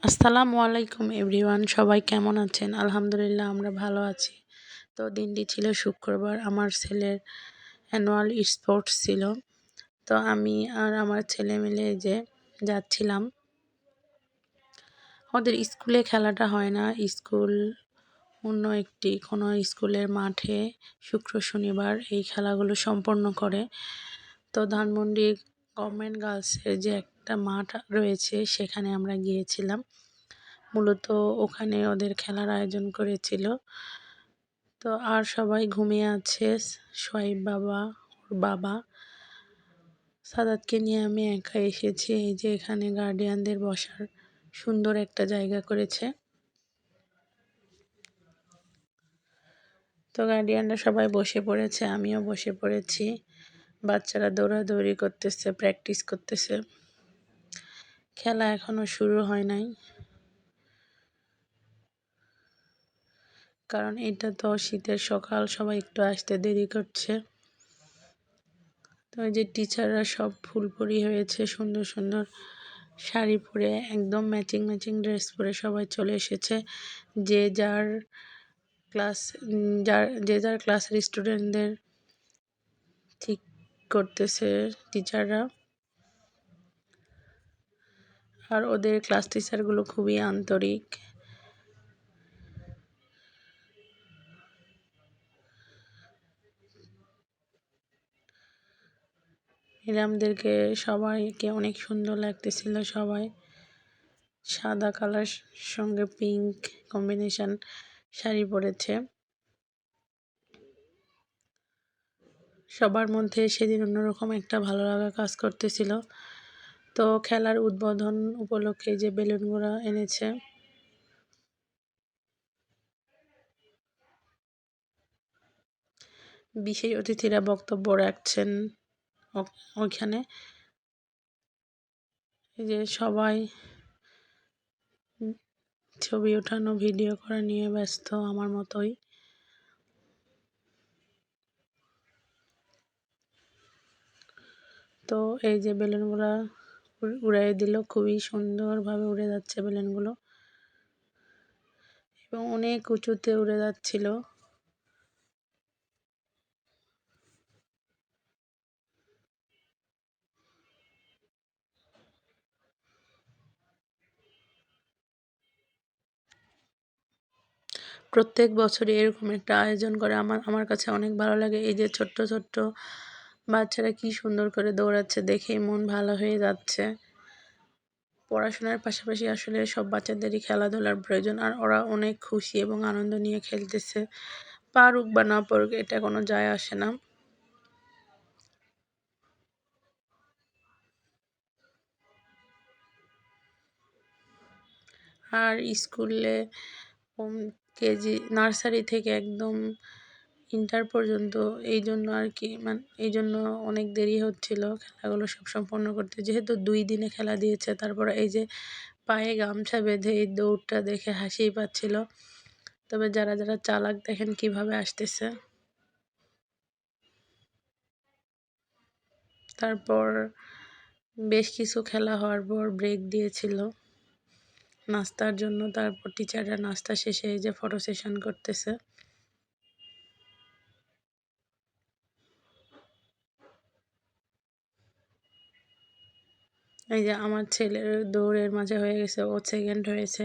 আসসালামু আলাইকুম এভরিওয়ান, সবাই কেমন আছেন? আলহামদুলিল্লাহ আমরা ভালো আছি। তো দিনটি ছিল শুক্রবার, আমার ছেলের অ্যানুয়াল স্পোর্টস ছিল। তো আমি আর আমার ছেলে মিলে যে যাচ্ছিলাম। ওদের স্কুলে খেলাটা হয় না, স্কুল অন্য কোনো স্কুলের মাঠে শুক্র শনিবার এই খেলাগুলো সম্পন্ন করে। তো ধানমন্ডি গভর্নমেন্ট গার্লসের যে একটা মাঠ রয়েছে সেখানে আমরা গিয়েছিলাম। মূলত ওখানে ওদের খেলার আয়োজন করেছিল। তো আর সবাই ঘুমিয়ে আছে। সোহাইব বাবা, ওর বাবা, সাদাতকে নিয়ে আমি একা এসেছি। এই যে এখানে গার্ডিয়ানদের বসার সুন্দর একটা জায়গা করেছে। তো গার্ডিয়ানরা সবাই বসে পড়েছে, আমিও বসে পড়েছি। বাচ্চারা দৌড়াদৌড়ি করতেছে, প্র্যাকটিস করতেছে। খেলা এখনো শুরু হয় নাই, কারণ এটা তো শীতের সকাল, সবাই একটু আসতে দেরি করছে। তো এই যে টিচাররা সব ফুলপরি হয়েছে, সুন্দর সুন্দর শাড়ি পরে একদম ম্যাচিং ম্যাচিং ড্রেস পরে সবাই চলে এসেছে। যে যার ক্লাসের স্টুডেন্টদের ঠিক করতেছে টিচাররা। আর ওদের ক্লাস টিচারগুলো খুবই আন্তরিক। ম্যাডামদেরকে সবাইকে অনেক সুন্দর লাগতেছিল। সবাই সাদা কালার সঙ্গে পিঙ্ক কম্বিনেশন শাড়ি পরেছে। সবার মধ্যে সেদিন অন্যরকম একটা ভালো লাগা কাজ করতেছিল। তো খেলার উদ্বোধন উপলক্ষে যে বেলুনগুলো এনেছে, বিশেষ অতিথিরা বক্তব্য রাখছেন ওইখানে। এই যে সবাই ছবি ওঠানো, ভিডিও করা নিয়ে ব্যস্ত, আমার মতোই। তো এই যে বেলুনগুলা উড়াই দিল, খুবই সুন্দরভাবে উড়ে যাচ্ছে বেলুনগুলো এবং অনেক উঁচুতে উড়ে যাচ্ছিল। প্রত্যেক বছরই এরকম একটা আয়োজন করে আমার কাছে অনেক ভালো লাগে। এই যে ছোট্ট ছোট্ট বাচ্চারা কি সুন্দর করে দৌড়াচ্ছে, দেখেই মন ভালো হয়ে যাচ্ছে। পড়াশোনার পাশাপাশি আসলে সব বাচ্চাদেরই খেলাধুলার প্রয়োজন, আর ওরা অনেক খুশি এবং আনন্দ নিয়ে খেলতেছে। পারুক বা না পারুক এটা কোনো যায় আসে না। আর স্কুলে কেজি নার্সারি থেকে একদম ইন্টার পর্যন্ত, এই জন্য আর কি এই জন্য অনেক দেরি হচ্ছিল খেলাগুলো সব সম্পন্ন করতে, যেহেতু 2 দিনে খেলা দিয়েছে। তারপরে এই যে পায়ে গামছা বেঁধে এই দৌড়টা দেখে হাসিই পাচ্ছিল। তবে যারা যারা চালাক দেখেন কিভাবে আসতেছে। তারপর বেশ কিছু খেলা হওয়ার পর ব্রেক দিয়েছিল নাস্তার জন্য। তারপর টিচাররা নাস্তা শেষে এই যে ফটো সেশন করতেছে। এই যে আমার ছেলের দৌড়ের মাঝে হয়ে গেছে, ও সেকেন্ড হয়েছে।